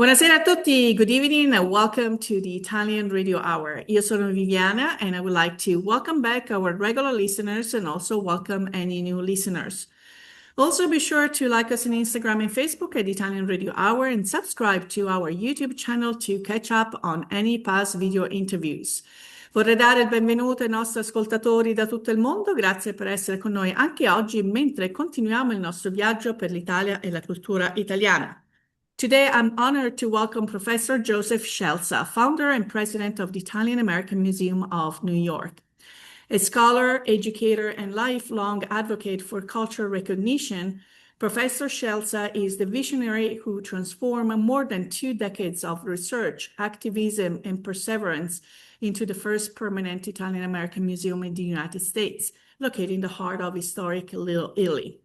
Buonasera a tutti, good evening and welcome to the Italian Radio Hour. Io sono Viviana and I would like to welcome back our regular listeners and also welcome any new listeners. Also be sure to like us on Instagram and Facebook at Italian Radio Hour and subscribe to our YouTube channel to catch up on any past video interviews. Vorrei dare il benvenuto ai nostri ascoltatori da tutto il mondo, grazie per essere con noi anche oggi mentre continuiamo il nostro viaggio per l'Italia e la cultura italiana. Today, I'm honored to welcome Professor Joseph Scelsa, founder and president of the Italian American Museum of New York. A scholar, educator, and lifelong advocate for cultural recognition, Professor Scelsa is the visionary who transformed more than 2 decades of research, activism, and perseverance into the first permanent Italian American museum in the United States, located in the heart of historic Little Italy.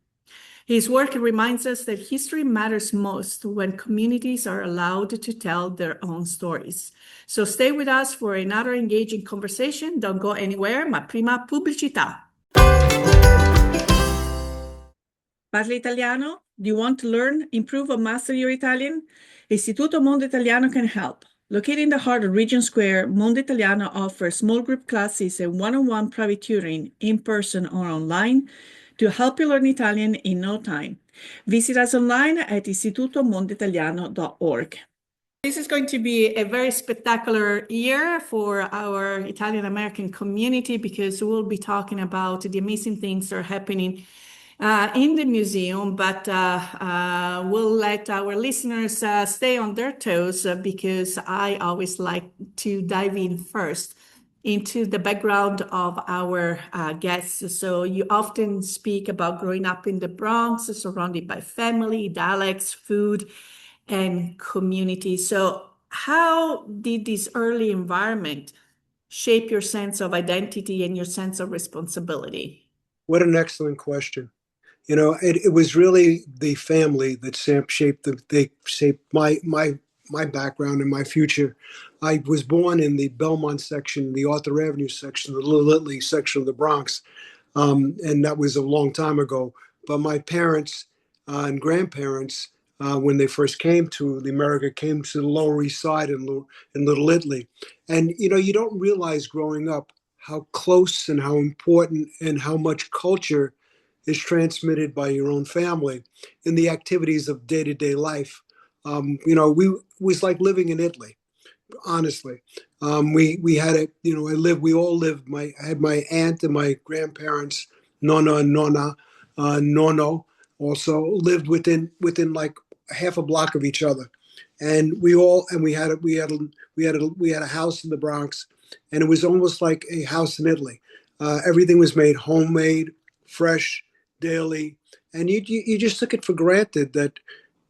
His work reminds us that history matters most when communities are allowed to tell their own stories. So stay with us for another engaging conversation. Don't go anywhere, ma prima pubblicità. Parli italiano? Do you want to learn, improve, or master your Italian? Istituto Mondo Italiano can help. Located in the heart of Regent Square, Mondo Italiano offers small group classes and one-on-one private tutoring in person or online to help you learn Italian in no time. Visit us online at istitutomondoitaliano.org. This is going to be a very spectacular year for our Italian American community because we'll be talking about the amazing things that are happening in the museum, but we'll let our listeners stay on their toes because I always like to dive in first into the background of our guests. So you often speak about growing up in the Bronx, surrounded by family, dialects, food, and community. So how did this early environment shape your sense of identity and your sense of responsibility? What an excellent question. You know, it was really the family that shaped my background and my future. I was born in the Belmont section, the Arthur Avenue section, the Little Italy section of the Bronx, and that was a long time ago. But my parents and grandparents, when they first came to America, came to the Lower East Side in Little Italy. And, you know, you don't realize growing up how close and how important and how much culture is transmitted by your own family in the activities of day-to-day life. You know, it was like living in Italy, honestly. We had it, you know, we all lived, I had my aunt and my grandparents, Nonna and Nonna, Nonno, also lived within like half a block of each other. And we had a house in the Bronx, and it was almost like a house in Italy. Everything was made homemade, fresh, daily, and you just took it for granted that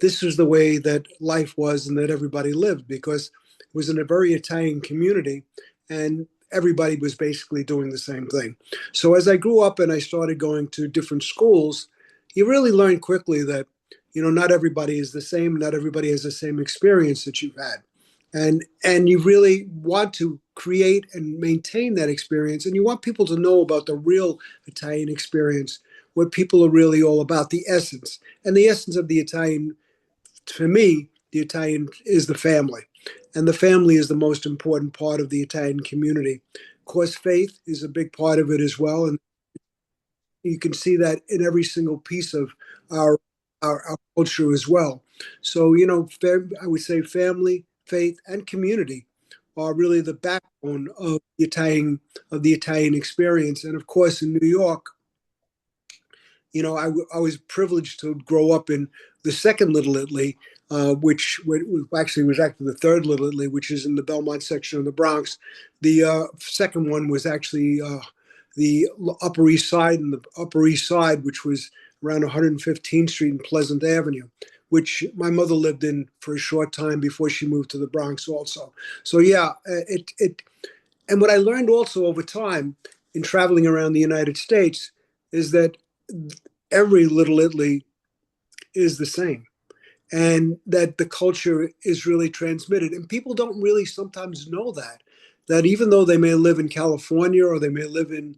this was the way that life was and that everybody lived, because it was in a very Italian community and everybody was basically doing the same thing. So as I grew up and I started going to different schools, you really learn quickly that, you know, not everybody is the same, not everybody has the same experience that you've had. And you really want to create and maintain that experience, and you want people to know about the real Italian experience, what people are really all about, the essence. And the essence of the Italian, for me, the Italian is the family. And the family is the most important part of the Italian community. Of course, faith is a big part of it as well. And you can see that in every single piece of our culture as well. So, you know, I would say family, faith, and community are really the backbone of the Italian experience. And of course, in New York, you know, I was privileged to grow up in the second Little Italy, which was actually the third Little Italy, which is in the Belmont section of the Bronx. The second one was actually the Upper East Side, which was around 115th Street and Pleasant Avenue, which my mother lived in for a short time before she moved to the Bronx also. So yeah, and what I learned also over time in traveling around the United States is that every Little Italy is the same, and that the culture is really transmitted. And people don't really sometimes know that even though they may live in California or they may live in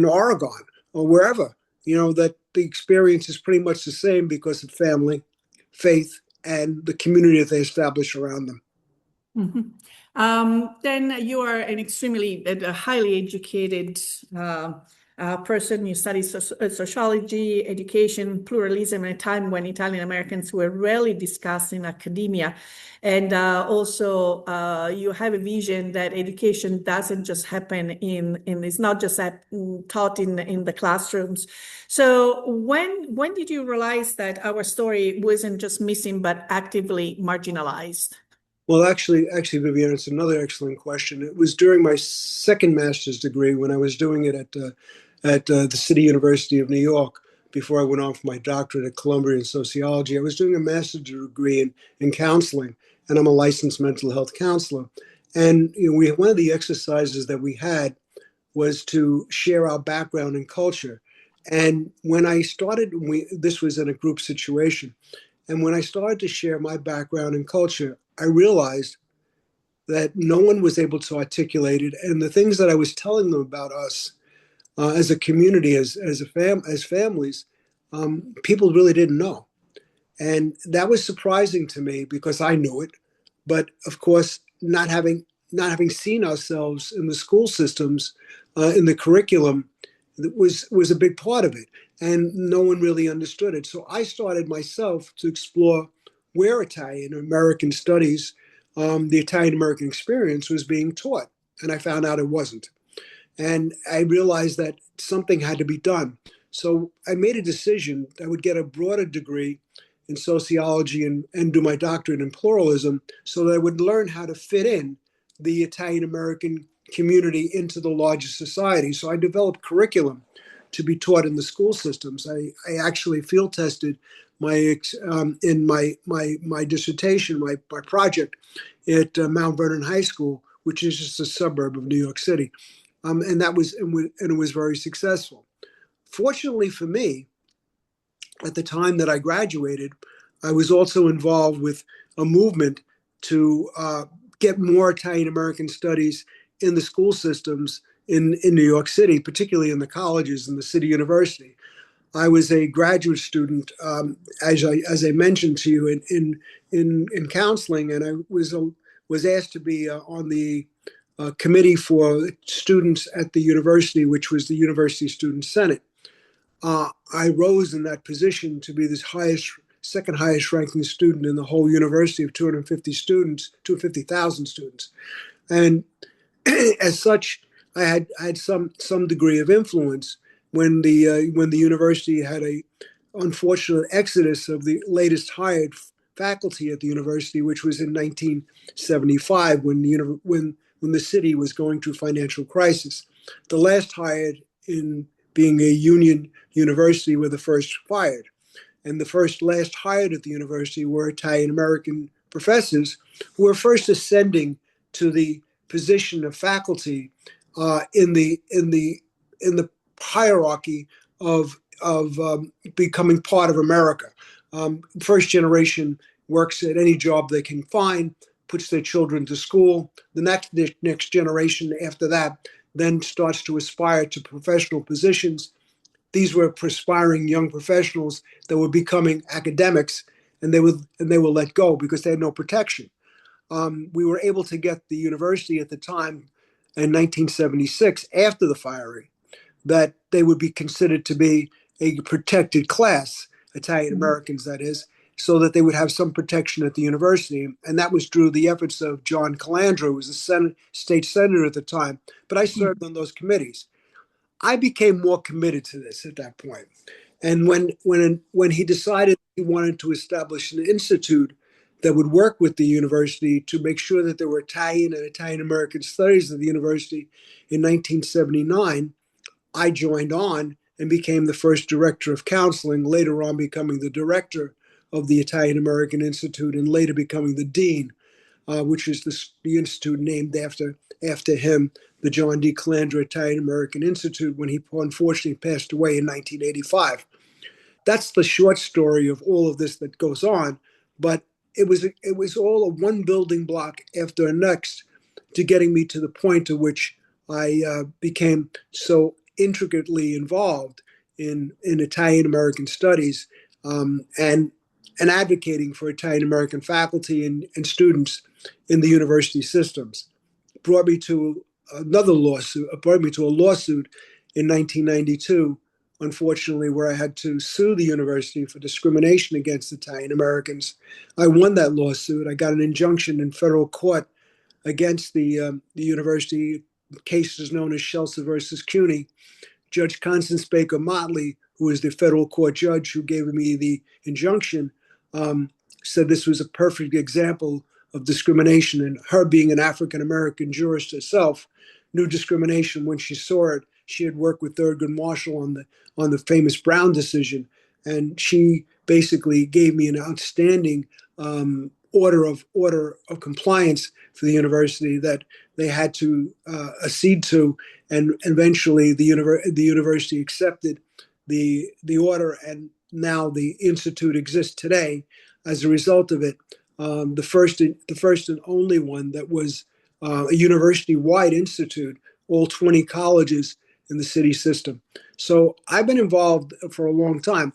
Oregon or wherever, you know, that the experience is pretty much the same because of family, faith, and the community that they establish around them. Mhm. Then you are an extremely highly educated person. You study sociology, education, pluralism at a time when Italian Americans were rarely discussed in academia. And also you have a vision that education doesn't just happen it's not just taught in the classrooms. So when did you realize that our story wasn't just missing, but actively marginalized? Well, Vivian, it's another excellent question. It was during my second master's degree when I was doing it at the City University of New York before I went on for my doctorate at Columbia in sociology. I was doing a master's degree in counseling, and I'm a licensed mental health counselor. And one of the exercises that we had was to share our background and culture. And when I started, this was in a group situation. And when I started to share my background and culture, I realized that no one was able to articulate it. And the things that I was telling them about us as a community, as families, people really didn't know. And that was surprising to me because I knew it. But of course, not having seen ourselves in the school systems, in the curriculum, was a big part of it, and no one really understood it. So I started myself to explore where Italian American studies, the Italian American experience, was being taught, and I found out it wasn't. And I realized that something had to be done. So I made a decision. I would get a broader degree in sociology and do my doctorate in pluralism so that I would learn how to fit in the Italian American community into the larger society. So I developed curriculum to be taught in the school systems. I actually field tested in my dissertation, my project at Mount Vernon High School, which is just a suburb of New York City. And it was very successful. Fortunately for me, at the time that I graduated, I was also involved with a movement to get more Italian American studies in the school systems in New York City, particularly in the colleges and the City University. I was a graduate student, as I mentioned to you, in counseling, and I was asked to be on the committee for students at the university, which was the University Student Senate. I rose in that position to be the second highest ranking student in the whole university of 250,000 students. And as such, I had some degree of influence when the university had a unfortunate exodus of the latest hired faculty at the university, which was in 1975 when the city was going through financial crisis. The last hired, in being a union university, were the first fired. And the last hired at the university were Italian American professors who were first ascending to the position of faculty in the hierarchy of becoming part of America. First generation works at any job they can find, puts their children to school. The next generation after that then starts to aspire to professional positions. These were perspiring young professionals that were becoming academics, and they were let go because they had no protection. We were able to get the university at the time in 1976, after the firing, that they would be considered to be a protected class, Italian Americans, that is, so that they would have some protection at the university. And that was through the efforts of John Calandra, who was the state senator at the time. But I served on those committees. I became more committed to this at that point. And when he decided he wanted to establish an institute that would work with the university to make sure that there were Italian and Italian American studies at the university in 1979, I joined on and became the first director of counseling, later on becoming the director of the Italian American Institute, and later becoming the dean, which is the institute named after him, the John D. Calandra Italian American Institute, when he unfortunately passed away in 1985. That's the short story of all of this that goes on, but it was all a one building block after the next to getting me to the point to which I became so intricately involved in Italian American studies, and and advocating for Italian American faculty and students in the university systems. Brought me to another lawsuit, brought me to a lawsuit in 1992, unfortunately, where I had to sue the university for discrimination against Italian Americans. I won that lawsuit. I got an injunction in federal court against the university. The case is known as Scelsa versus CUNY. Judge Constance Baker Motley, who is the federal court judge who gave me the injunction, said this was a perfect example of discrimination. And her being an African-American jurist herself, knew discrimination when she saw it. She had worked with Thurgood Marshall on the famous Brown decision. And she basically gave me an outstanding order of compliance for the university that they had to accede to, and eventually the university accepted the order, and now the institute exists today as a result of it. The first and only one that was a university-wide institute, all 20 colleges in the city system. So I've been involved for a long time.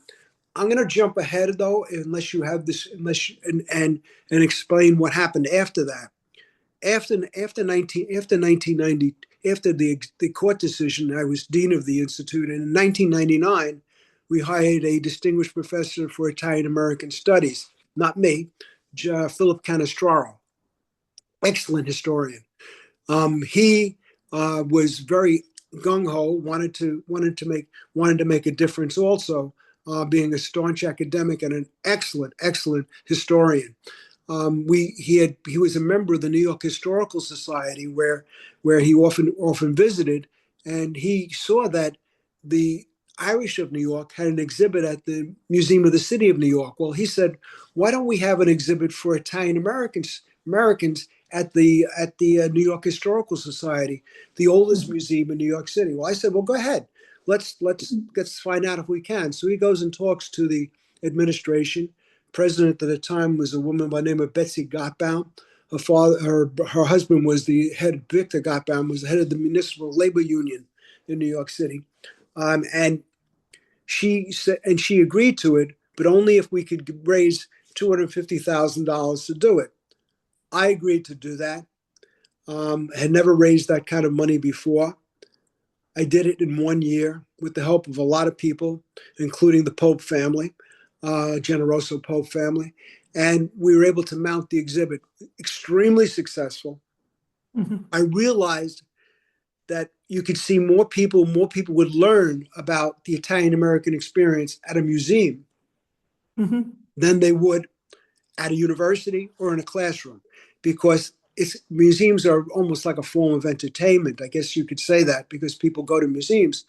I'm going to jump ahead though, unless you have this, and explain what happened after that. After 1990, after the court decision, I was dean of the institute, and in 1999, we hired a distinguished professor for Italian American studies. Not me, Philip Canestraro, excellent historian. He was very gung ho, wanted to make a difference also. Being a staunch academic and an excellent historian. He was a member of the New York Historical Society, where he often visited, and he saw that the Irish of New York had an exhibit at the Museum of the City of New York. Well, he said, why don't we have an exhibit for Italian Americans at the New York Historical Society, the oldest museum in New York City? Well, I said, well, go ahead. Let's find out if we can. So he goes and talks to the administration. President at the time was a woman by the name of Betsy Gottbaum. Her husband was the head. Victor Gottbaum was the head of the Municipal Labor Union in New York City, and she said, and she agreed to it, but only if we could raise $250,000 to do it. I agreed to do that. Had never raised that kind of money before. I did it in 1 year with the help of a lot of people, including the Pope family, Generoso Pope family. And we were able to mount the exhibit, extremely successful. Mm-hmm. I realized that you could see more people would learn about the Italian American experience at a museum mm-hmm. than they would at a university or in a classroom, because museums are almost like a form of entertainment. I guess you could say that, because people go to museums,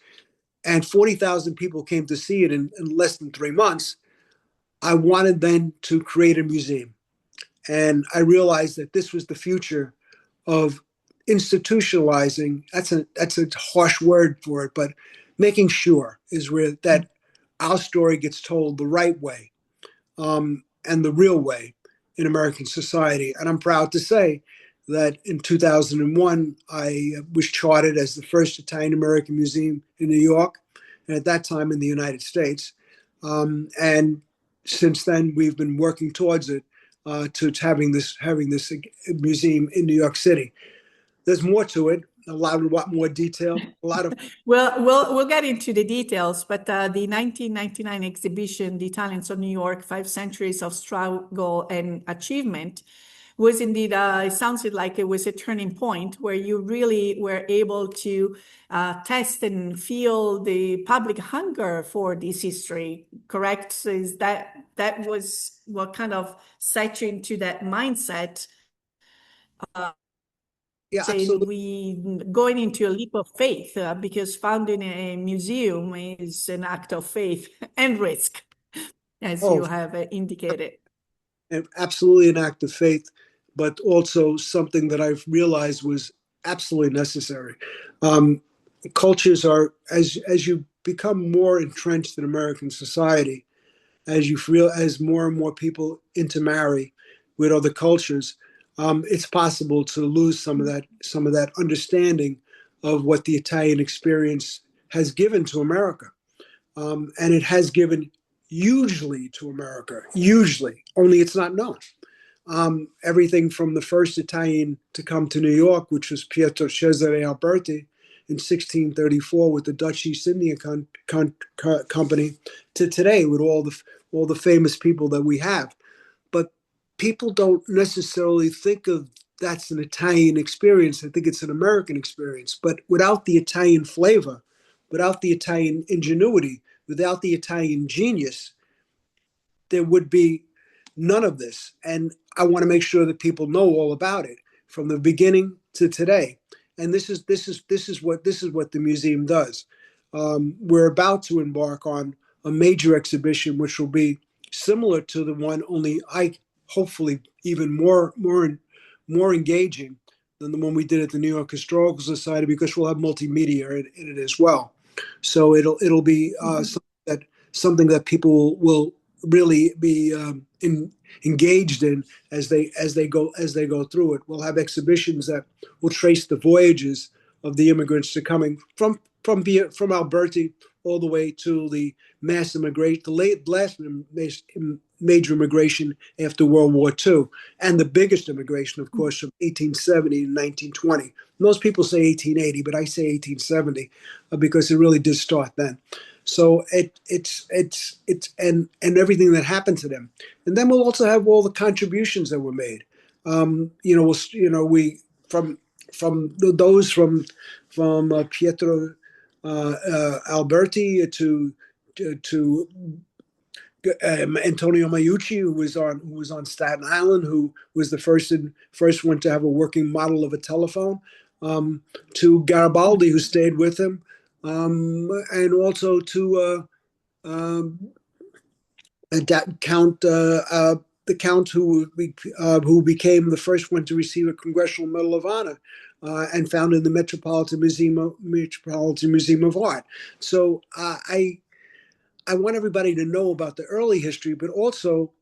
and 40,000 people came to see it in less than 3 months. I wanted then to create a museum. And I realized that this was the future of institutionalizing. That's a harsh word for it, but making sure that our story gets told the right way, and the real way in American society. And I'm proud to say that in 2001, I was chartered as the first Italian American museum in New York, and at that time in the United States. And since then, we've been working towards it, to having this museum in New York City. There's more to it, a lot more detail, a lot of. Well, we'll get into the details, but the 1999 exhibition, The Italians of New York, 5 Centuries of Struggle and Achievement, was indeed, it sounds like it was a turning point where you really were able to test and feel the public hunger for this history, correct? So is that was what kind of set you into that mindset? Yeah, absolutely. We going into a leap of faith, because founding a museum is an act of faith and risk, as you have indicated. Absolutely an act of faith, but also something that I've realized was absolutely necessary. Cultures are, as you become more entrenched in American society, as more and more people intermarry with other cultures, it's possible to lose some of that understanding of what the Italian experience has given to America, and it has given hugely to America, hugely, only it's not known. Everything from the first Italian to come to New York, which was Pietro Cesare Alberti in 1634 with the Dutch East India Company, to today with all the famous people that we have. But people don't necessarily think of that's an Italian experience. I think it's an American experience. But without the Italian flavor, without the Italian ingenuity, without the Italian genius, there would be none of this. And I want to make sure that people know all about it from the beginning to today. And this is what the museum does. We're about to embark on a major exhibition, which will be similar to the one, only I hopefully even more engaging than the one we did at the New York Historical Society, because we'll have multimedia in it as well. So it'll be something that people will really be engaged in as they go through it. We'll have exhibitions that will trace the voyages of the immigrants to coming from Alberti all the way to the mass immigration, the last major immigration after World War II, and the biggest immigration, of course, from 1870 to 1920. Most people say 1880, but I say 1870 because it really did start then. So it's everything that happened to them, and then we'll also have all the contributions that were made. We from those from Pietro Alberti to Antonio Maiucci, who was on Staten Island, who was the first one to have a working model of a telephone, to Garibaldi, who stayed with him, and also to the Count who became the first one to receive a Congressional Medal of Honor, and founded the Metropolitan Museum of Art. So I want everybody to know about the early history, but also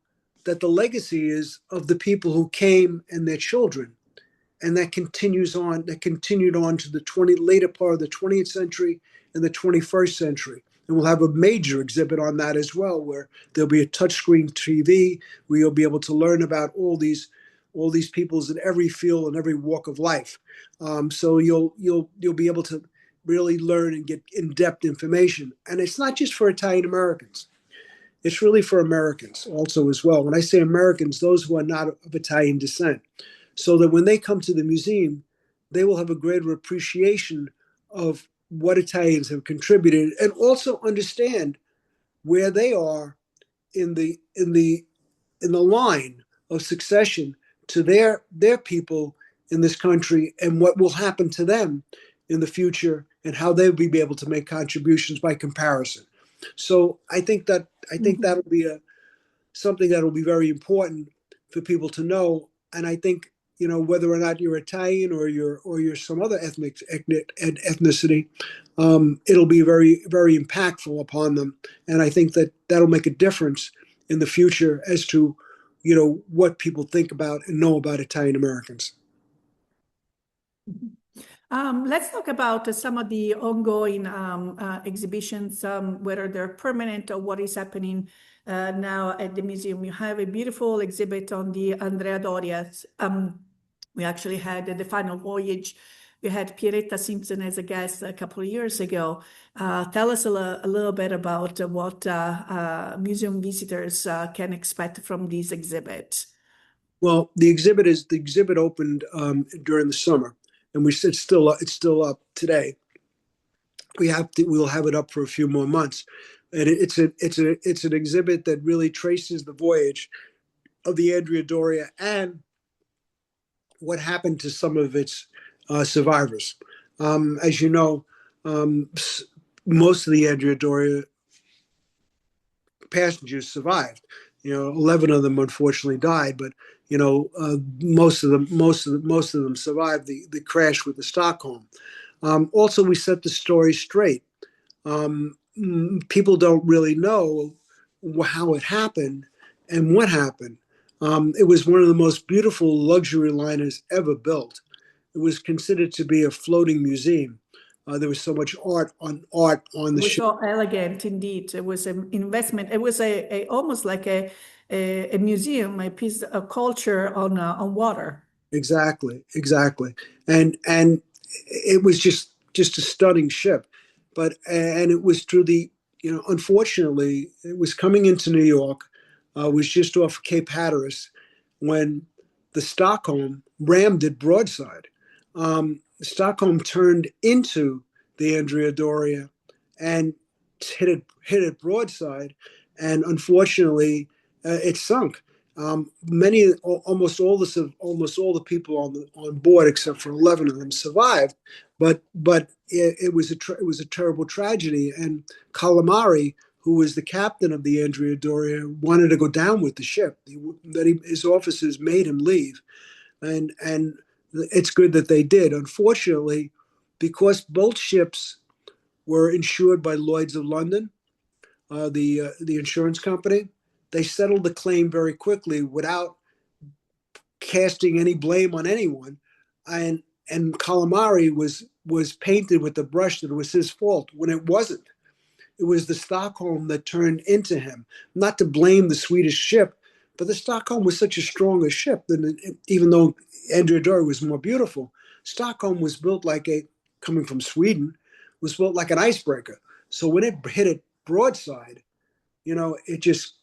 that the legacy is of the people who came and their children, and that continued on to the later part of the 20th century and the 21st century. And we'll have a major exhibit on that as well, where there'll be a touchscreen TV where you'll be able to learn about all these peoples in every field and every walk of life. So you'll be able to really learn and get in-depth information. And it's not just for Italian Americans. It's really for Americans also as well. When I say Americans, those who are not of Italian descent, so that when they come to the museum, they will have a greater appreciation of what Italians have contributed, and also understand where they are in the line of succession to their people in this country, and what will happen to them in the future, and how they will be able to make contributions by comparison. So I think that'll be something that will be very important for people to know. And I think, whether or not you're Italian or you're some other ethnicity, it'll be very, very impactful upon them. And I think that'll make a difference in the future as to, what people think about and know about Italian Americans. Let's talk about some of the ongoing exhibitions, whether they're permanent or what is happening now at the museum. You have a beautiful exhibit on the Andrea Doria's. We actually had the final voyage. We had Pierretta Simpson as a guest a couple of years ago. Tell us a little bit about what museum visitors can expect from these exhibits. Well, the exhibit opened during the summer, and it's still up today. We'll have it up for a few more months, and it's an exhibit that really traces the voyage of the Andrea Doria and what happened to some of its survivors. As you know, most of the Andrea Doria passengers survived. 11 of them unfortunately died, but most of them survived the crash with the Stockholm. Also, we set the story straight. People don't really know how it happened and what happened. It was one of the most beautiful luxury liners ever built. It was considered to be a floating museum. There was so much art on It the was ship. so elegant indeed. It was an investment. It was almost like a museum, a piece of culture on water. Exactly, exactly. And it was just a stunning ship. But and it was through the, unfortunately, it was coming into New York, was just off Cape Hatteras when the Stockholm rammed it broadside. Stockholm turned into the Andrea Doria and hit it broadside, and unfortunately, it sunk. Almost all the people on board, except for 11 of them, survived. But it was a terrible tragedy. And Calamari, who was the captain of the Andrea Doria, wanted to go down with the ship. His officers made him leave, and it's good that they did. Unfortunately, because both ships were insured by Lloyd's of London, the insurance company, they settled the claim very quickly without casting any blame on anyone. And Calamari was painted with the brush that it was his fault when it wasn't. It was the Stockholm that turned into him. Not to blame the Swedish ship, but the Stockholm was such a stronger ship than even though Andrea Doria was more beautiful. Stockholm was built like coming from Sweden, was built like an icebreaker. So when it hit it broadside, it just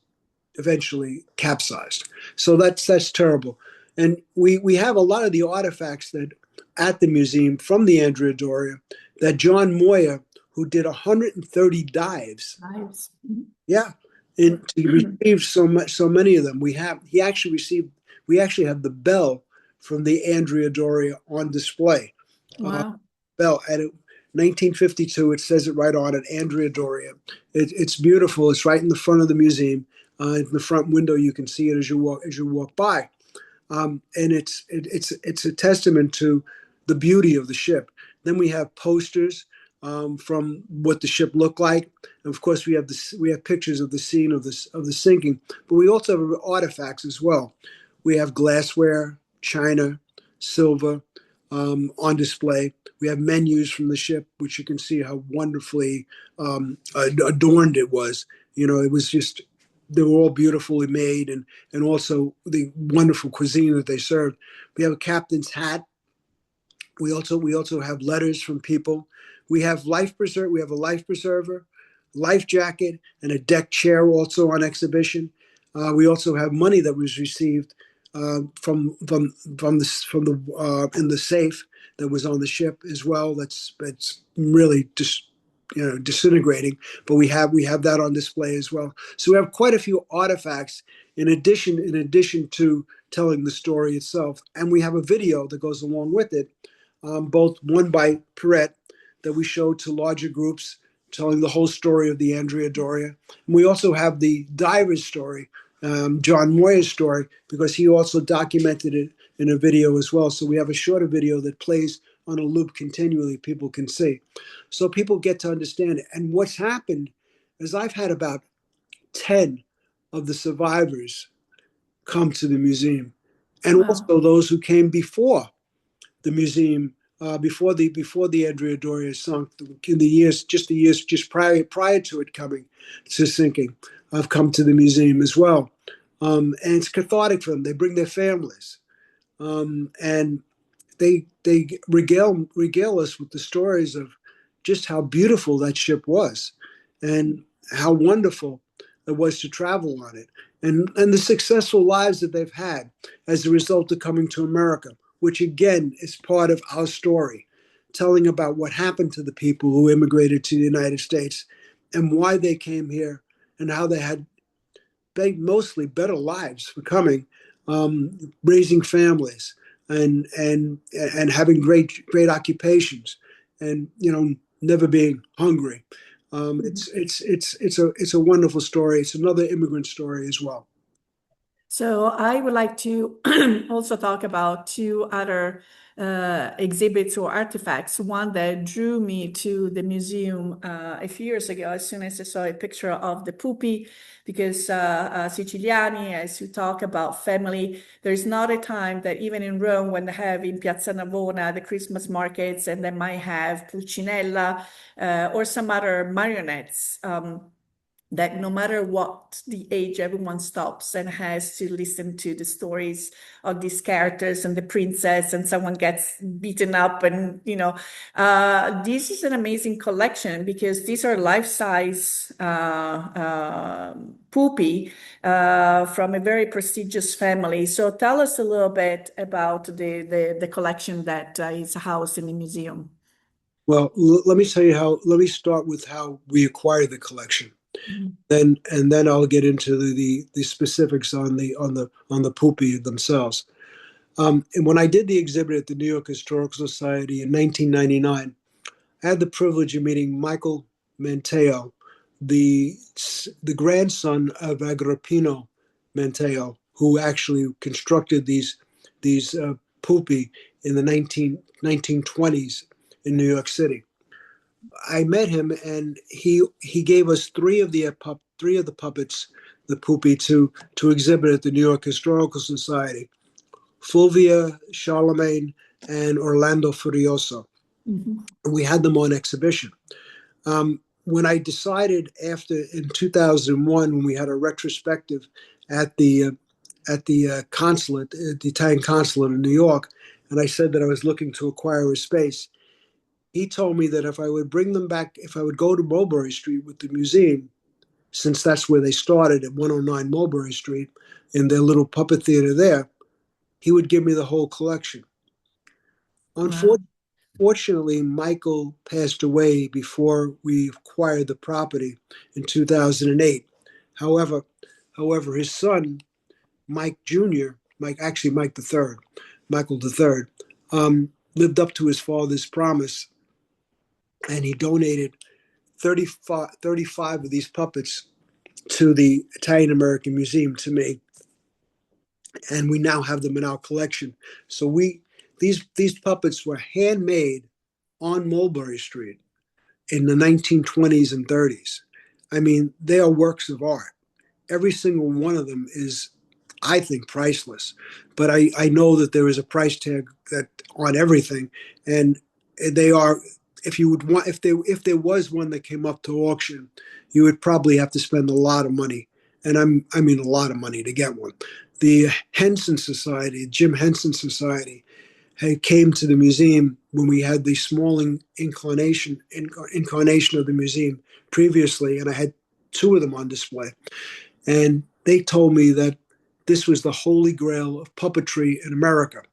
eventually capsized. So that's terrible. And we have a lot of the artifacts that at the museum from the Andrea Doria that John Moyer, who did 130 dives, Nice. yeah, and he received so many of them. We actually have the bell from the Andrea Doria on display. Wow. Bell at 1952. It says it right on it, Andrea Doria. It's beautiful. It's right in the front of the museum. In the front window, you can see it as you walk by, and it's a testament to the beauty of the ship. Then we have posters from what the ship looked like, and of course we have pictures of the scene of the sinking. But we also have artifacts as well. We have glassware, china, silver on display. We have menus from the ship, which you can see how wonderfully adorned it was. It was just they were all beautifully made, and also the wonderful cuisine that they served. We have a captain's hat. We also have letters from people. We have We have a life preserver, life jacket, and a deck chair also on exhibition. We also have money that was received from the in the safe that was on the ship as well. That's really just disintegrating, but we have that on display as well. So we have quite a few artifacts in addition to telling the story itself, and we have a video that goes along with it, both one by Perret that we show to larger groups, telling the whole story of the Andrea Doria. And we also have the diver's story, John Moyer's story, because he also documented it in a video as well. So we have a shorter video that plays on a loop continually, people can see. So people get to understand it. And what's happened is I've had about 10 of the survivors come to the museum, and Wow. also those who came before the museum, before the Andrea Doria sunk, in the years just prior to it coming to sinking, have come to the museum as well, and it's cathartic for them. They bring their families, and they regale us with the stories of just how beautiful that ship was, and how wonderful it was to travel on it, and the successful lives that they've had as a result of coming to America, which again is part of our story, telling about what happened to the people who immigrated to the United States and why they came here, and how they had mostly better lives for coming, raising families, and having great occupations, and never being hungry. It's a wonderful story. It's another immigrant story as well. So I would like to also talk about two other exhibits or artifacts. One that drew me to the museum a few years ago, as soon as I saw a picture of the puppy, because Siciliani, as you talk about family, there's not a time that even in Rome, when they have in Piazza Navona the Christmas markets, and they might have Pulcinella or some other marionettes. That no matter what the age, everyone stops and has to listen to the stories of these characters and the princess, and someone gets beaten up. And, this is an amazing collection because these are life-size puppy from a very prestigious family. So tell us a little bit about the collection that is housed in the museum. Well, let me tell you how. Let me start with how we acquired the collection. Mhm. Then I'll get into the specifics on the pupi themselves. And when I did the exhibit at the New York Historical Society in 1999, I had the privilege of meeting Michael Menteo, the the grandson of Agrippino Menteo, who actually constructed these pupi in the 1920s in New York City. I met him, and he gave us three of the puppets, the puppy, to exhibit at the New York Historical Society: Fulvia, Charlemagne, and Orlando Furioso. Mhm. And we had them on exhibition. When I decided after in 2001, when we had a retrospective at the consulate, at the Italian consulate in New York, and I said that I was looking to acquire a space, he told me that if I would bring them back, if I would go to Mulberry Street with the museum, since that's where they started at 109 Mulberry Street in their little puppet theater there, he would give me the whole collection. Wow. Unfortunately, Michael passed away before we acquired the property in 2008. However, his son, Mike Jr., Mike the third, Michael the third, lived up to his father's promise, and he donated 35 of these puppets to the Italian American Museum to me, and we now have them in our collection. So these puppets were handmade on Mulberry Street in the 1920s and 30s. I mean, they are works of art. Every single one of them is, I think, priceless. But I know that there is a price tag that on everything, and they are. If you would want, if there was one that came up to auction, you would probably have to spend a lot of money, and I mean a lot of money to get one. The Henson Society, Jim Henson Society, had came to the museum when we had the small incarnation of the museum previously, and I had two of them on display. And they told me that this was the holy grail of puppetry in America.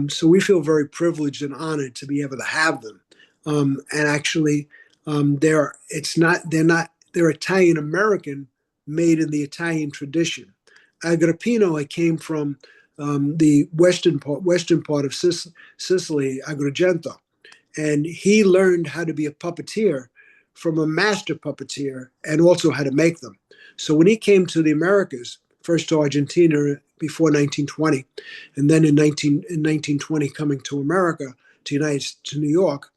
So we feel very privileged and honored to be able to have them. And actually, they're Italian American, made in the Italian tradition. Agrippino, I came from the western part of Sicily, Agrigento, and he learned how to be a puppeteer from a master puppeteer and also how to make them. So when he came to the Americas, first to Argentina before 1920, and then in 1920 coming to America, to New York,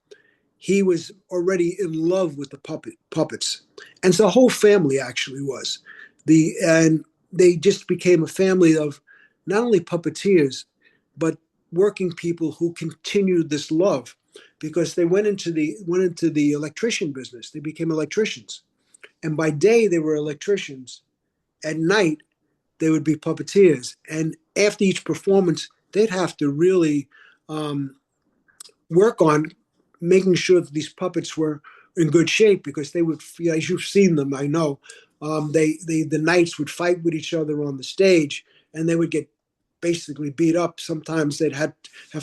he was already in love with the puppets. And so the whole family actually was. And they just became a family of not only puppeteers, but working people who continued this love, because they went into the electrician business. They became electricians, and by day they were electricians. At night they would be puppeteers, and after each performance they'd have to really work on making sure that these puppets were in good shape, because they would, as you've seen them, I know, the knights would fight with each other on the stage, and they would get basically beat up. Sometimes they'd have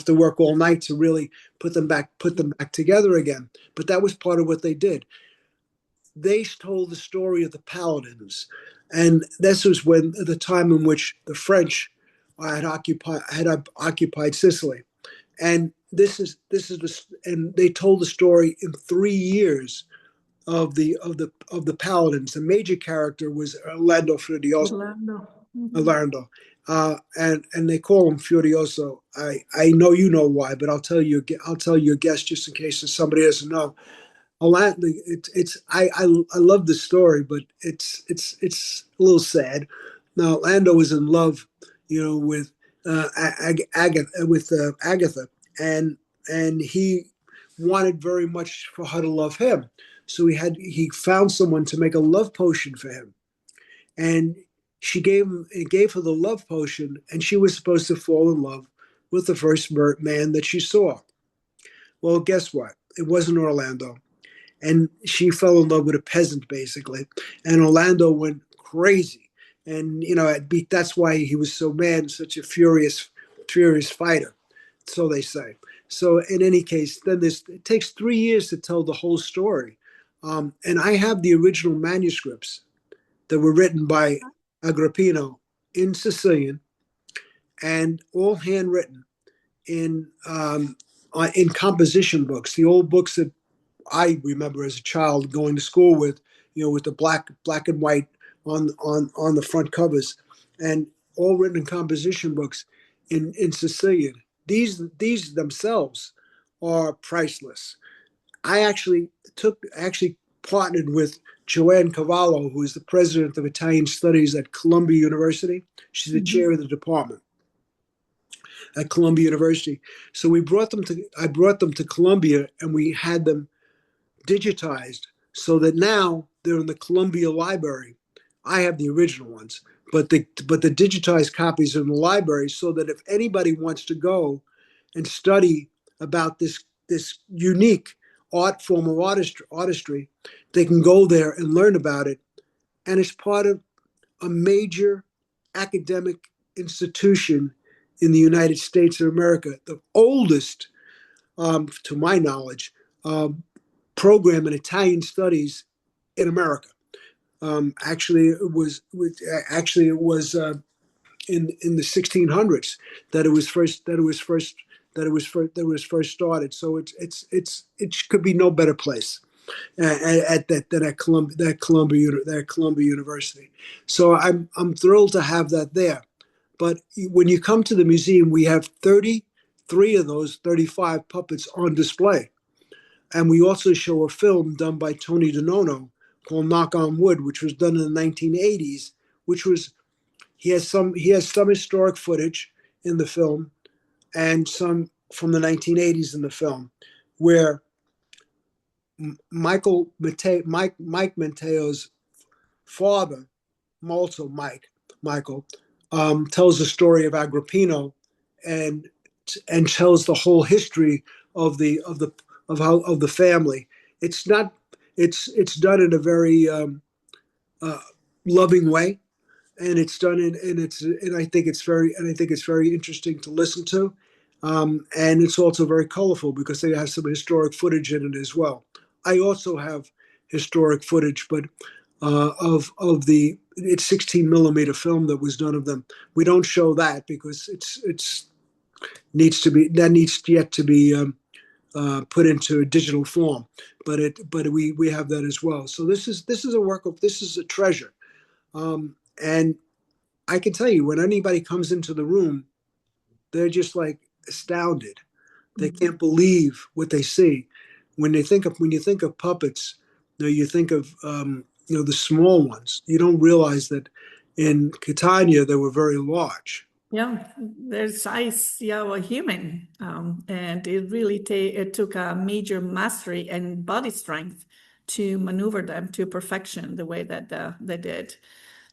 to work all night to really put them back together again. But that was part of what they did. They told the story of the paladins, and this was when the time in which the French had occupied Sicily. And and they told the story in 3 years of the paladins. The major character was Orlando Furioso, Orlando. Orlando. And they call him Furioso. I know you know why, but I'll tell your guest just in case somebody doesn't know. Orlando, I love the story, but it's a little sad. Now Orlando was in love, with Agatha, and he wanted very much for her to love him. So he found someone to make a love potion for him, and she gave her the love potion, and she was supposed to fall in love with the first man that she saw. Well, guess what? It wasn't Orlando, and she fell in love with a peasant basically, and Orlando went crazy, and that's why he was so mad and such a furious fighter, so they say. So in any case, then it takes 3 years to tell the whole story, and I have the original manuscripts that were written by Agrippino in Sicilian, and all handwritten in composition books, the old books that I remember as a child going to school with the black and white on the front covers, and all written in composition books in Sicilian. These themselves are priceless. I actually partnered with Joanne Cavallo, who is the president of Italian Studies at Columbia University. She's the chair of the department at Columbia University. So I brought them to Columbia, and we had them digitized so that now they're in the Columbia Library. I have the original ones, but the digitized copies are in the library, so that if anybody wants to go and study about this unique art form of artistry, they can go there and learn about it. And it's part of a major academic institution in the United States of America, the oldest, to my knowledge, program in Italian studies in America. Actually, it was in the 1600s that it was first started. So it could be no better place at Columbia University. So I'm thrilled to have that there. But when you come to the museum, we have 33 of those 35 puppets on display. And we also show a film done by Tony DeNono called Knock on Wood, which was done in the 1980s, he has some historic footage in the film and some from the 1980s in the film, where Mike Mateo's father, also Michael, tells the story of Agrippino and tells the whole history of the family. It's done in a very loving way, and it's done and I think it's very interesting to listen to, and it's also very colorful because they have some historic footage in it as well. I also have historic footage, but of it's 16 millimeter film that was done of them. We don't show that because it needs yet to be put into a digital form, but we have that as well. So this is a treasure, and I can tell you, when anybody comes into the room, they're just like astounded. They can't believe what they see. When you think of puppets, you think of the small ones. You don't realize that in Catania they were very large. Yeah, their size, were human, and it really it took a major mastery and body strength to maneuver them to perfection the way that they did.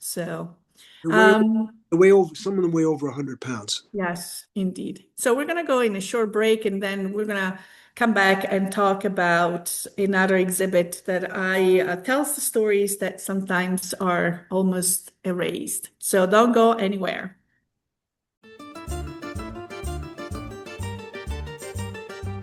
So, Some of them weigh over 100 pounds. yes, indeed. So we're gonna go in a short break, and then we're gonna come back and talk about another exhibit that tells the stories that sometimes are almost erased. So don't go anywhere.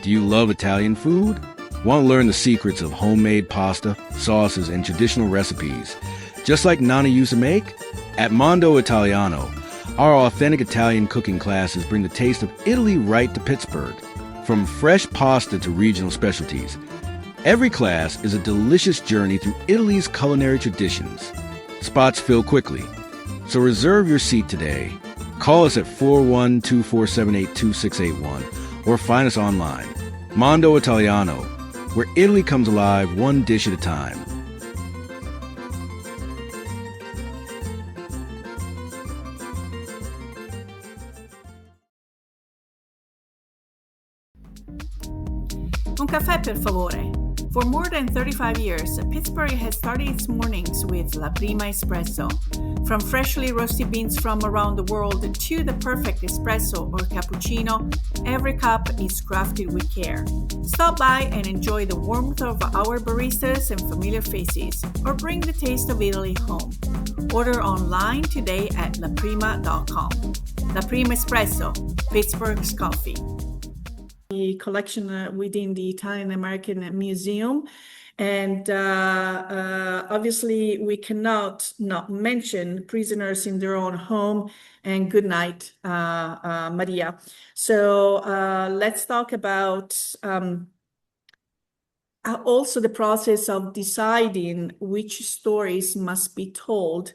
Do you love Italian food? Want to learn the secrets of homemade pasta, sauces, and traditional recipes, just like Nana used to make? At Mondo Italiano, our authentic Italian cooking classes bring the taste of Italy right to Pittsburgh. From fresh pasta to regional specialties, every class is a delicious journey through Italy's culinary traditions. Spots fill quickly. So reserve your seat today. Call us at 412-478-2681 or find us online. Mondo Italiano, where Italy comes alive one dish at a time. Un caffè, per favore. For more than 35 years, Pittsburgh has started its mornings with La Prima Espresso. From freshly roasted beans from around the world to the perfect espresso or cappuccino, every cup is crafted with care. Stop by and enjoy the warmth of our baristas and familiar faces, or bring the taste of Italy home. Order online today at laprima.com. La Prima Espresso, Pittsburgh's coffee. The collection within the Italian American Museum. And obviously, we cannot not mention Prisoners in Their Own Home and Good Night, Maria. So let's talk about also the process of deciding which stories must be told,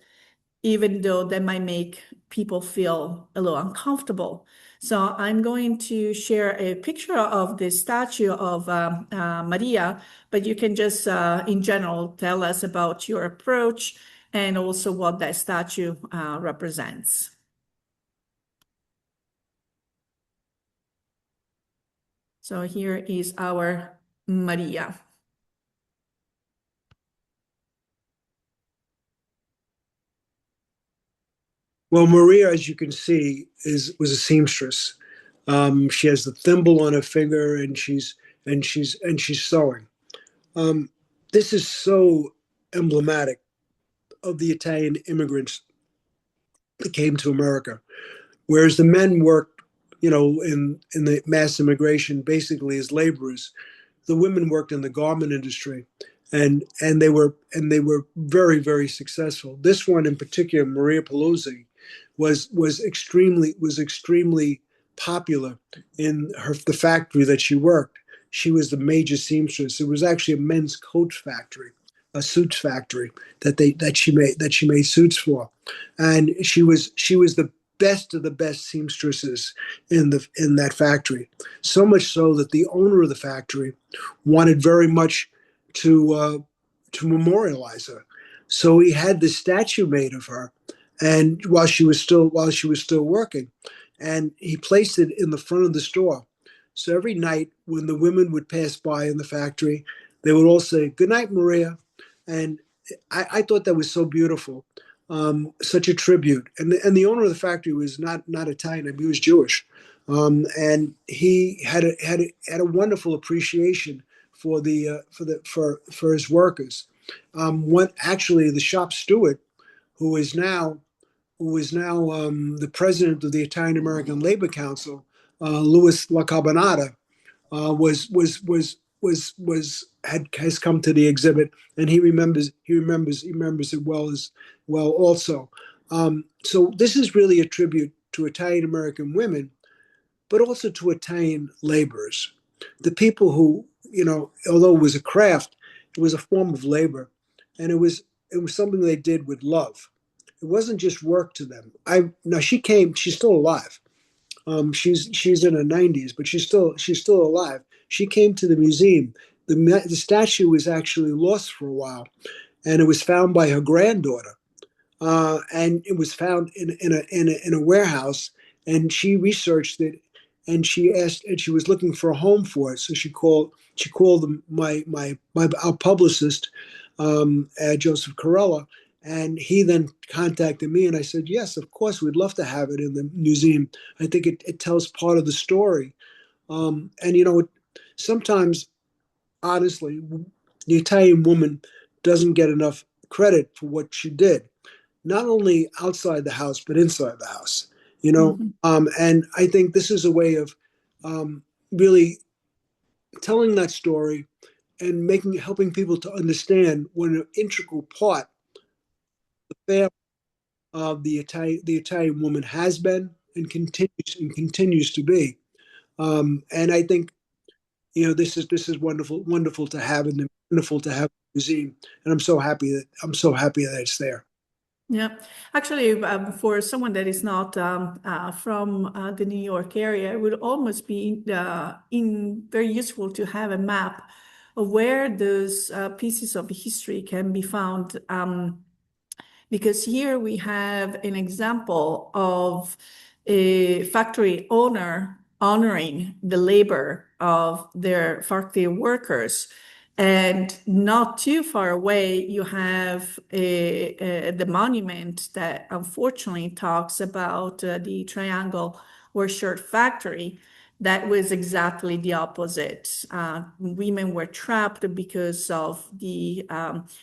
even though they might make people feel a little uncomfortable. So I'm going to share a picture of the statue of Maria, but you can just, in general, tell us about your approach and also what that statue represents. So here is our Maria. Well, Maria, as you can see, was a seamstress. She has the thimble on her finger, and she's sewing. This is so emblematic of the Italian immigrants that came to America, whereas the men worked, in the mass immigration, basically as laborers. The women worked in the garment industry, and they were very, very successful. This one in particular, Maria Paluzzi, was extremely popular in the factory that she worked. She was the major seamstress. It was actually a men's coat factory, a suits factory that she made suits for, and she was the best of the best seamstresses in that factory. So much so that the owner of the factory wanted very much to memorialize her. So he had this statue made of her, and while she was still working, and he placed it in the front of the store. So every night when the women would pass by in the factory, they would all say, "Good night, Maria." And I thought that was so beautiful, such a tribute. And the owner of the factory was not Italian; he was Jewish, and he had a wonderful appreciation for his workers. Actually, the shop steward, who is now the president of the Italian American Labor Council, Louis LaCarbonata, has come to the exhibit, and he remembers it well also. So this is really a tribute to Italian American women, but also to Italian laborers, the people who, although it was a craft, it was a form of labor, and it was something they did with love. It wasn't just work to them. She's still alive. She's in her 90s, but she's still alive. She came to the museum. The statue was actually lost for a while, and it was found by her granddaughter. And it was found in a warehouse, and she researched it, and she was looking for a home for it. So she called our publicist, Joseph Carella. And he then contacted me, and I said, yes, of course, we'd love to have it in the museum. I think it tells part of the story. And, sometimes, honestly, the Italian woman doesn't get enough credit for what she did, not only outside the house, but inside the house, and I think this is a way of really telling that story and helping people to understand what an integral part the family of the Italian woman has been and continues to be. And I think, this is wonderful to have, and wonderful to have the museum. And I'm so happy that it's there. Yeah, actually, for someone that is not from the New York area, it would almost be very useful to have a map of where those pieces of history can be found. Because here we have an example of a factory owner honoring the labor of their factory workers. And not too far away, you have the monument that unfortunately talks about the Triangle or Shirt Factory. That was exactly the opposite. Women were trapped because of the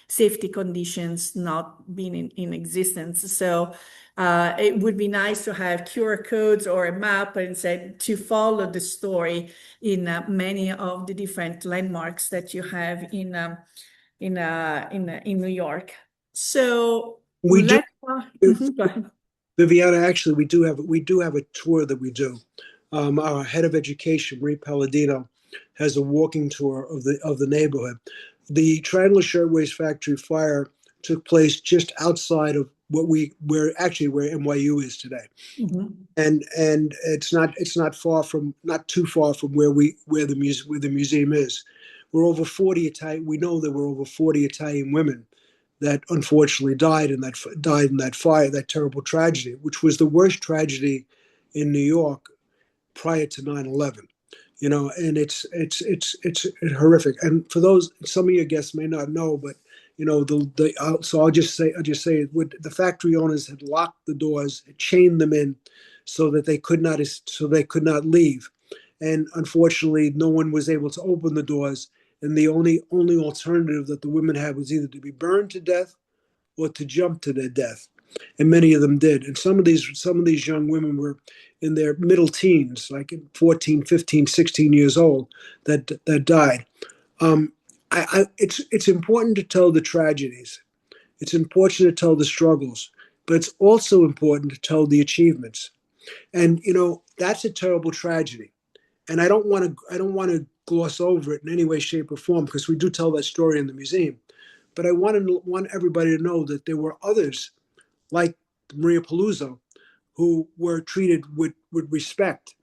safety conditions not being in existence. So it would be nice to have QR codes or a map and say to follow the story in many of the different landmarks that you have in New York. So We do, let's go ahead. Viviana. Actually, we do have a tour that we do. Our head of education, Marie Palladino, has a walking tour of the neighborhood. The Triangular Shirtwaist Factory fire took place just outside of where NYU is today, Mhm. and not too far from where the museum is. We know there were over 40 Italian women that unfortunately died in that fire, that terrible tragedy, which was the worst tragedy in New York prior to 9/11. And it's horrific. And for those, some of your guests may not know, but so I'll just say it would, the factory owners had locked the doors, had chained them in so that they could not leave. And unfortunately, no one was able to open the doors. And the only alternative that the women had was either to be burned to death or to jump to their death. And many of them did. And some of these young women were in their middle teens, like 14, 15, 16 years old, that died. It's important to tell the tragedies. It's important to tell the struggles, but it's also important to tell the achievements. And that's a terrible tragedy. And I don't want to gloss over it in any way, shape, or form, because we do tell that story in the museum. But I want everybody to know that there were others like Maria Paluzzo who were treated with respect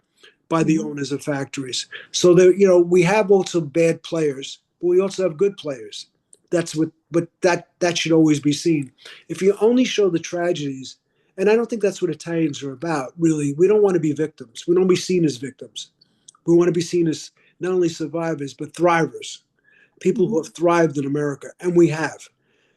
by the owners of factories. So there, we have also bad players, but we also have good players. But that should always be seen. If you only show the tragedies, and I don't think that's what Italians are about, really. We don't want to be victims. We don't be seen as victims. We want to be seen as not only survivors, but thrivers, people who have thrived in America, and we have.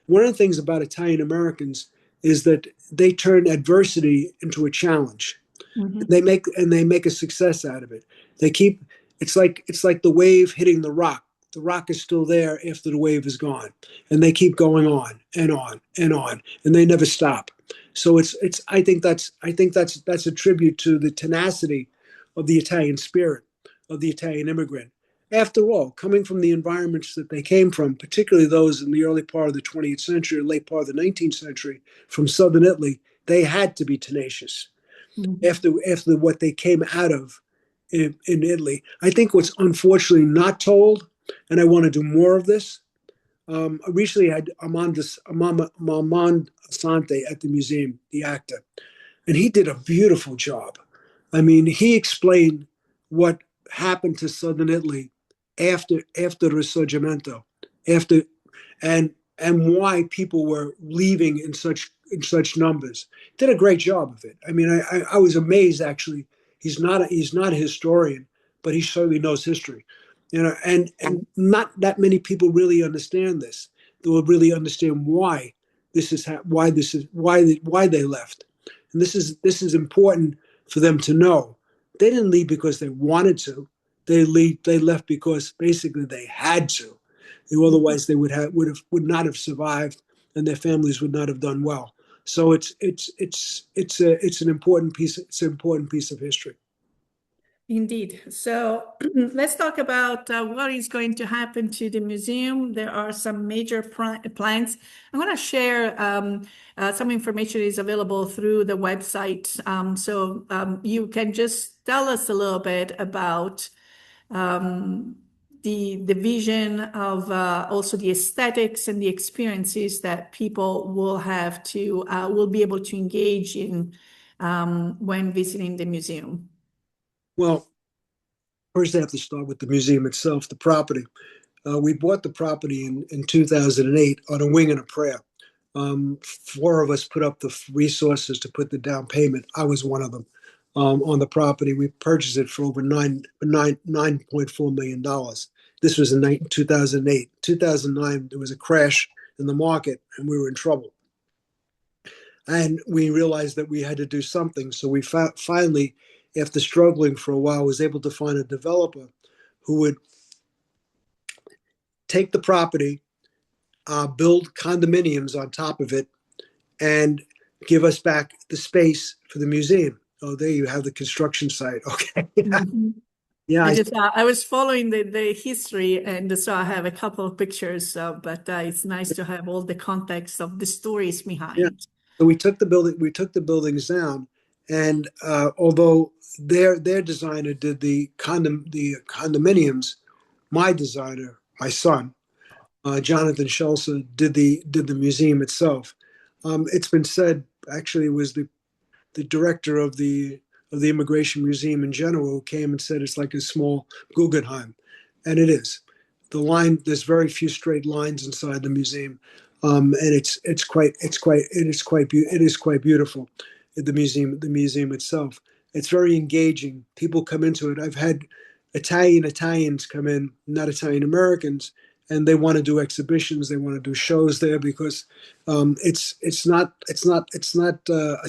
One of the things about Italian Americans is that they turn adversity into a challenge. Mhm. They make a success out of it. They keep it's like the wave hitting the rock. The rock is still there after the wave is gone, and they keep going on and on and on, and they never stop. So it's I think that's a tribute to the tenacity of the Italian spirit, of the Italian immigrant. After all, coming from the environments that they came from, particularly those in the early part of the 20th century, late part of the 19th century, from southern Italy, they had to be tenacious Mhm. after what they came out of in Italy. I think what's unfortunately not told, and I want to do more of this. I recently had Armand Asante at the museum, the actor, and he did a beautiful job. I mean, he explained what happened to southern Italy after the Risorgimento, after and why people were leaving in such numbers. Did a great job of it. I mean, I was amazed actually. He's not a historian, but he certainly knows history. And not that many people really understand this. They will really understand why why they left. And this is important for them to know. They didn't leave because they wanted to. They left because basically they had to. Otherwise, they would not have survived, and their families would not have done well. So it's an important piece. It's an important piece of history. Indeed. So let's talk about what is going to happen to the museum. There are some major plans. I'm going to share some information is available through the website. So you can just tell us a little bit about um, the vision of also the aesthetics and the experiences that people will be able to engage in when visiting the museum? Well, first I have to start with the museum itself, the property. We bought the property in 2008 on a wing and a prayer. Four of us put up the resources to put the down payment. I was one of them. On the property, we purchased it for over $9.4 million. This was in 2008. 2009, there was a crash in the market, and we were in trouble. And we realized that we had to do something. So we finally, after struggling for a while, was able to find a developer who would take the property, build condominiums on top of it, and give us back the space for the museum. Oh, there you have the construction site. Okay. Mhm. Yeah. I was following the history, and so I have a couple of pictures, but it's nice to have all the context of the stories behind. Yeah. So we took the buildings down, and although their designer did the condominiums, my designer, my son, Jonathan Scelsa, did the museum itself. It's been said, actually, it was the director of the Immigration Museum in general who came and said it's like a small Guggenheim, and it is. There's very few straight lines inside the museum, and it is quite beautiful. The museum itself, it's very engaging. People come into it. I've had Italians come in, not Italian Americans, and they want to do exhibitions. They want to do shows there because it's not a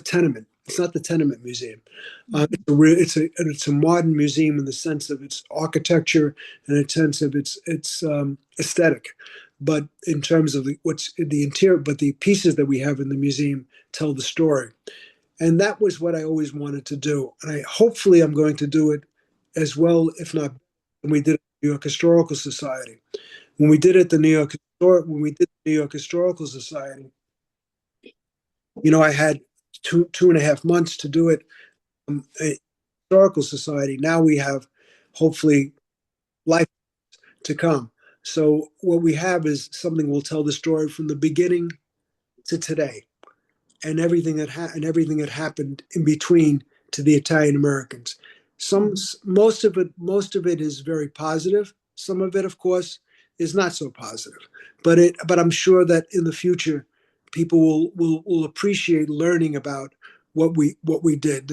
tenement. It's not the tenement museum. It's a modern museum in the sense of its architecture and in sense of its aesthetic, but in terms of what's in the interior. But the pieces that we have in the museum tell the story, and that was what I always wanted to do. And hopefully I'm going to do it as well, if not, when we did it at the New York Historical Society. When we did it at the New York Historical Society, I had two and a half months to do it. Historical Society. Now we have, hopefully, life to come. So what we have is something will tell the story from the beginning to today, and everything that happened in between to the Italian Americans. Most of it is very positive. Some of it, of course, is not so positive. But I'm sure that in the future, people will appreciate learning about what we did.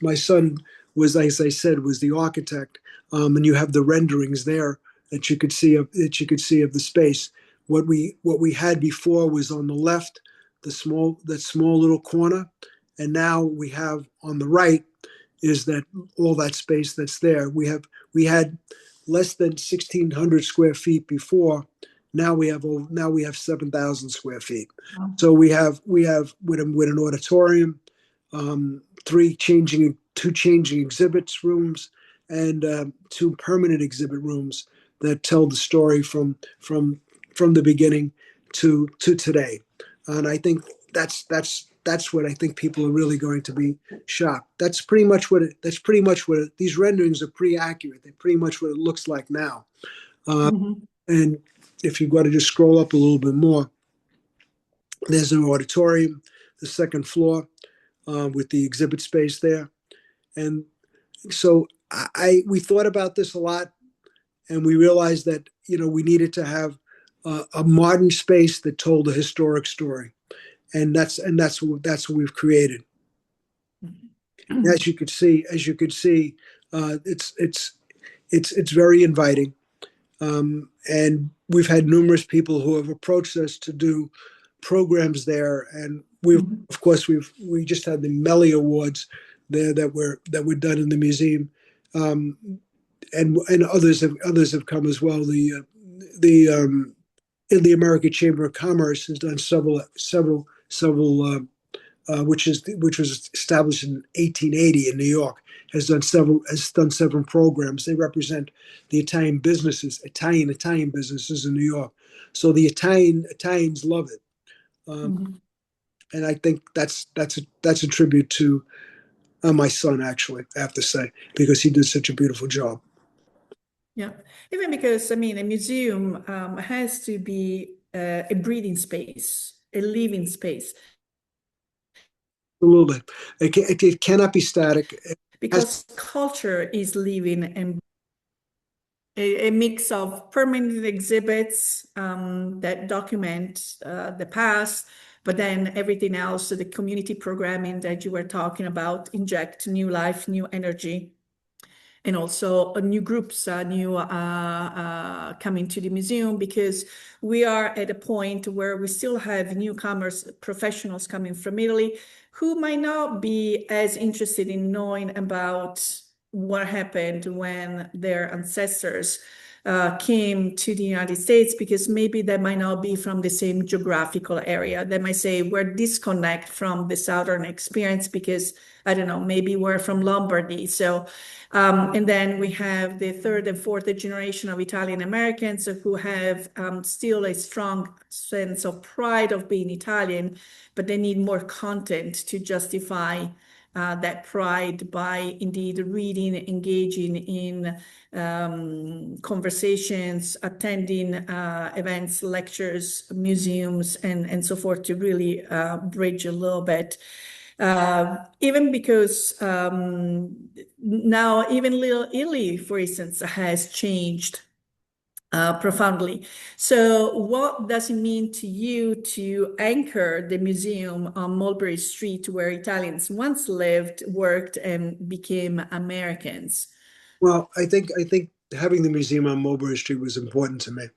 My son was, as I said, was the architect, and you have the renderings there that you could see of the space. What we had before was on the left, that small little corner, and now we have on the right is that all that space that's there. We had less than 1,600 square feet before. Now we have 7,000 square feet. Wow. So we have with an auditorium, two changing exhibits rooms, and two permanent exhibit rooms that tell the story from the beginning to today. And I think that's what I think people are really going to be shocked. That's pretty much what these renderings are pretty accurate. They're pretty much what it looks like now. And if you've got to just scroll up a little bit more, there's an auditorium, the second floor, with the exhibit space there. And so we thought about this a lot, and we realized that we needed to have a modern space that told a historic story, and that's what we've created. As you could see, it's very inviting, and we've had numerous people who have approached us to do programs there, and of course we just had the Melly Awards there that were done in the museum, and others have come as well. The American Chamber of Commerce has done several, which was established in 1880 in New York, has done several programs. They represent the Italian businesses in New York. So the Italians love it, and I think that's a tribute to my son. Actually, I have to say, because he did such a beautiful job. Yeah, even because, I mean, a museum has to be a breathing space, a living space, Absolutely. It cannot be static. It has, because culture is living and a mix of permanent exhibits that document the past, but then everything else, so the community programming that you were talking about, inject new life, new energy, and also new groups, coming to the museum, because we are at a point where we still have newcomers, professionals coming from Italy, who might not be as interested in knowing about what happened when their ancestors came to the United States, because maybe they might not be from the same geographical area. They might say we're disconnect from the Southern experience because, I don't know, maybe we're from Lombardy. So, and then we have the third and fourth generation of Italian Americans who have still a strong sense of pride of being Italian, but they need more content to justify that pride by indeed reading, engaging in conversations, attending events, lectures, museums, and so forth, to really bridge a little bit. Even because now even Little Italy, for instance, has changed profoundly. So what does it mean to you to anchor the museum on Mulberry Street, where Italians once lived, worked, and became Americans? well, I think having the museum on Mulberry Street was important to me,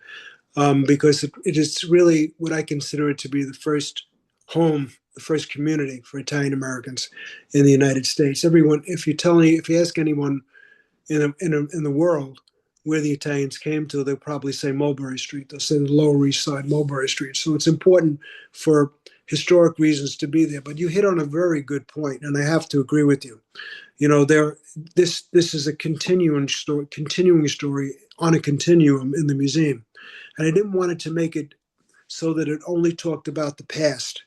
because it is really what I consider it to be the first home, the first community for Italian Americans in the United States. Everyone, if you ask anyone in the world where the Italians came to, they'll probably say Mulberry Street. They'll say the Lower East Side, Mulberry Street. So it's important for historic reasons to be there. But you hit on a very good point, and I have to agree with you. You know, this is a continuing story on a continuum in the museum, and I didn't want it to make it so that it only talked about the past.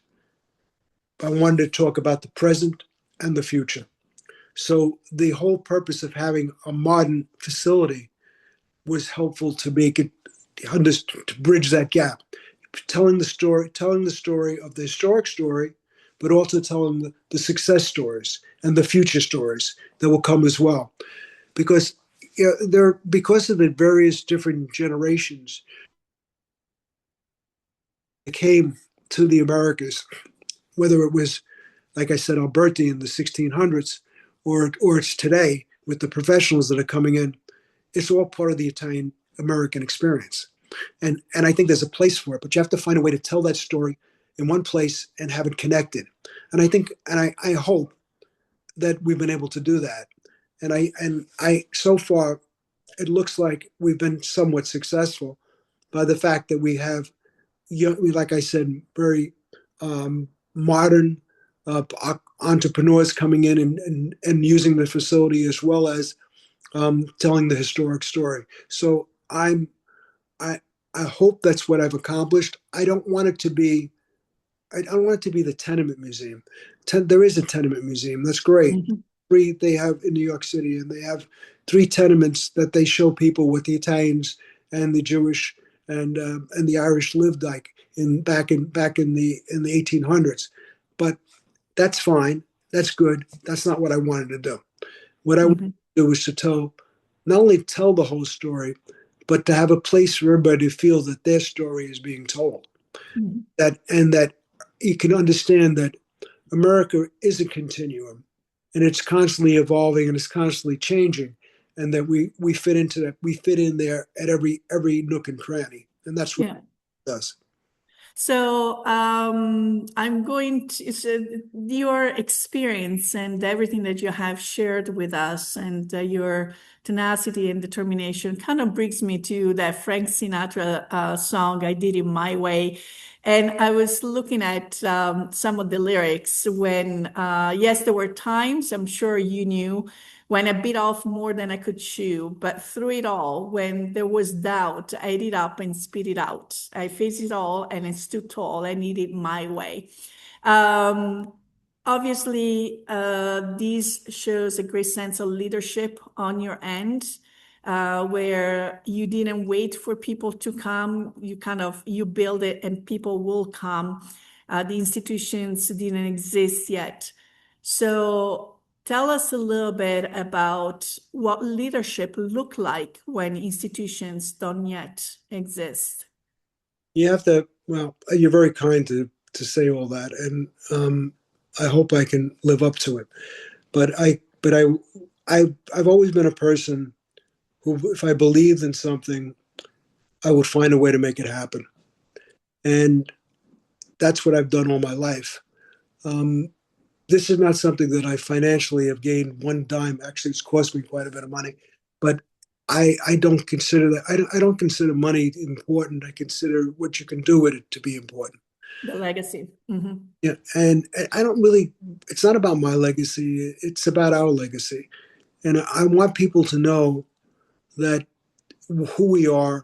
I wanted to talk about the present and the future. So the whole purpose of having a modern facility was helpful to make it to bridge that gap, telling the story of the historic story, but also telling the success stories and the future stories that will come as well. Because because of the various different generations that came to the Americas, whether it was, like I said, Alberti in the 1600s, or it's today with the professionals that are coming in. It's all part of the Italian American experience. And I think there's a place for it, but you have to find a way to tell that story in one place and have it connected. And I think, and I hope that we've been able to do that. And I so far it looks like we've been somewhat successful by the fact that we have, like I said, very modern entrepreneurs coming in and using the facility, as well as telling the historic story. So I I hope that's what I've accomplished. I don't want it to be. I don't want it to be the tenement museum. There is a tenement museum. That's great. Mhm. Three they have in New York City, and they have three tenements that they show people what the Italians and the Jewish and the Irish lived like back in the 1800s. But that's fine. That's good. That's not what I wanted to do. What I wanted Mhm. to do was to not only tell the whole story, but to have a place for everybody to feel that their story is being told. Mhm. That you can understand that America is a continuum, and it's constantly evolving and it's constantly changing, and that we fit into that. We fit in there at every nook and cranny, and that's what Yeah. it does. So I'm going to, so your experience and everything that you have shared with us, and your tenacity and determination kind of brings me to that Frank Sinatra song, I Did It My Way. And I was looking at some of the lyrics when, yes, there were times, I'm sure you knew, when I bit off more than I could chew, but through it all, when there was doubt, I ate it up and spit it out. I faced it all and I stood tall. I needed my way. Um, Obviously, this shows a great sense of leadership on your end. where you didn't wait for people to come. You build it and people will come. The institutions didn't exist yet. So tell us a little bit about what leadership look like when institutions don't yet exist. You have to, well, you're very kind to say all that, and I hope I can live up to it. I've always been a person who, if I believed in something, I would find a way to make it happen, and that's what I've done all my life. Um, this is not something that I financially have gained one dime. Actually, it's cost me quite a bit of money, but I don't consider that. I don't consider money important. I consider what you can do with it to be important. The legacy. Mm-hmm. Yeah, and I don't really. It's not about my legacy. It's about our legacy, and I want people to know that who we are,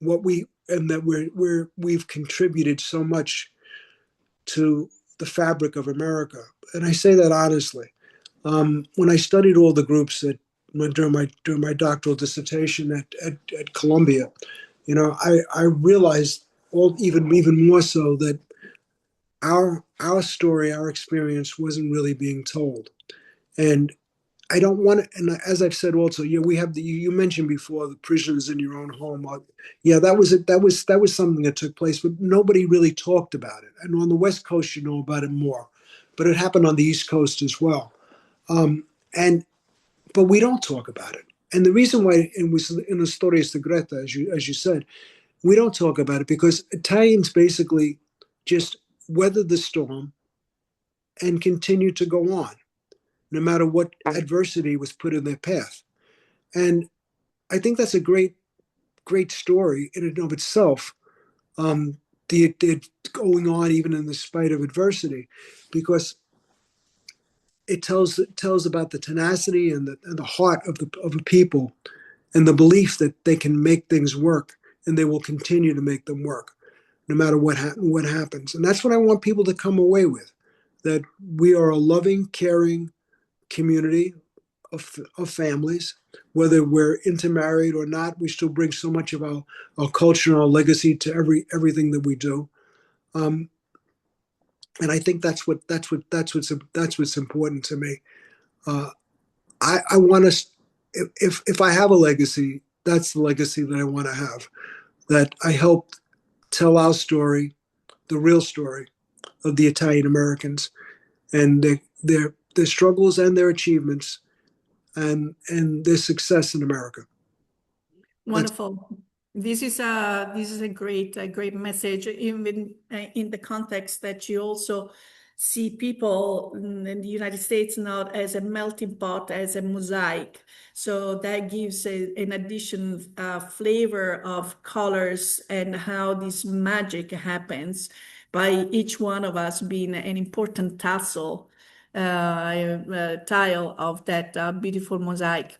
what we, and that we've contributed so much to the fabric of America. And I say that honestly. When I studied all the groups during my doctoral dissertation at Columbia, I realized even more so that our story, our experience wasn't really being told. And I don't want to, and as I've said also, we have you mentioned before the prisoners in your own home. Yeah, that was it. That was something that took place, but nobody really talked about it. And on the West Coast, you know about it more, but it happened on the East Coast as well. Um, and but we don't talk about it. And the reason why it was in the storia segreta, as you said, we don't talk about it because Italians basically just weathered the storm and continued to go on, no matter what adversity was put in their path. And I think that's a great story in and of itself. The going on even in the spite of adversity, because it tells about the tenacity and the heart of a people, and the belief that they can make things work, and they will continue to make them work, no matter what happens. And that's what I want people to come away with: that we are a loving, caring community of families. Whether we're intermarried or not, we still bring so much of our culture and our legacy to everything that we do. Um, and I think that's what's important to me. Uh, I want us, if I have a legacy, that's the legacy that I want to have. That I helped tell our story, the real story of the Italian Americans, and their struggles and their achievements, and their success in America. Wonderful. This is a great message, even in the context that you also see people in the United States not as a melting pot, as a mosaic. So that gives an additional flavor of colors and how this magic happens by each one of us being an important tile of that beautiful mosaic.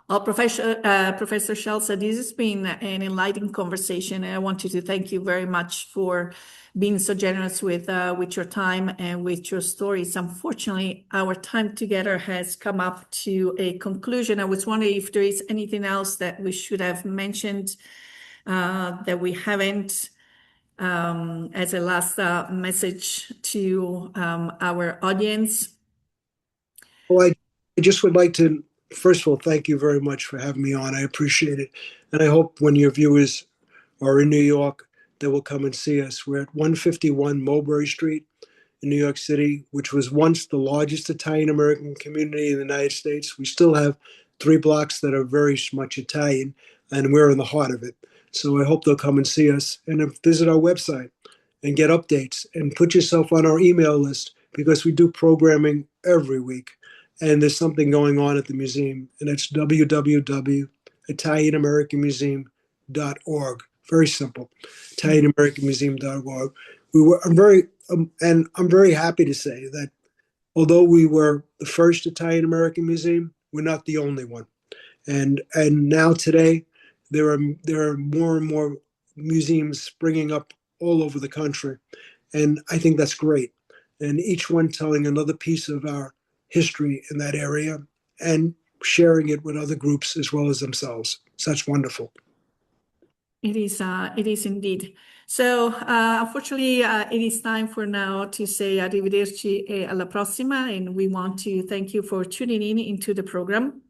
Well, Professor Scelsa, this has been an enlightening conversation, and I wanted to thank you very much for being so generous with your time and with your stories. Unfortunately, our time together has come up to a conclusion. I was wondering if there is anything else that we should have mentioned that we haven't, as a last message to our audience. Well, I just would like to, first of all, thank you very much for having me on. I appreciate it. And I hope when your viewers are in New York, they will come and see us. We're at 151 Mulberry Street in New York City, which was once the largest Italian American community in the United States. We still have 3 blocks that are very much Italian, and we're in the heart of it. So I hope they'll come and see us and visit our website and get updates and put yourself on our email list, because we do programming every week. And there's something going on at the museum, and it's www.italianamericanmuseum.org. Very simple, italianamericanmuseum.org. I'm very happy to say that although we were the first Italian American museum, we're not the only one. And now today, there are more and more museums springing up all over the country, and I think that's great. And each one telling another piece of our history in that area, and sharing it with other groups as well as themselves. So that's wonderful. It is indeed. So, unfortunately, it is time for now to say arrivederci e alla prossima, and we want to thank you for tuning in into the program.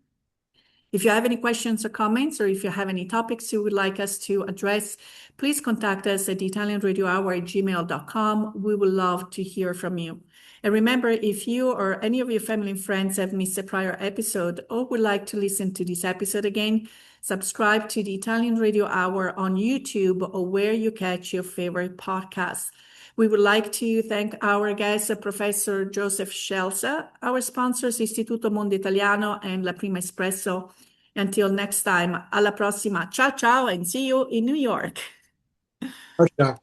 If you have any questions or comments, or if you have any topics you would like us to address, please contact us at italianradiohour@gmail.com. We would love to hear from you. And remember, if you or any of your family and friends have missed a prior episode or would like to listen to this episode again, subscribe to the Italian Radio Hour on YouTube or where you catch your favorite podcasts. We would like to thank our guest, Professor Joseph Scelsa, our sponsors, Istituto Mondo Italiano and La Prima Espresso. Until next time, alla prossima. Ciao, ciao, and see you in New York. Ciao.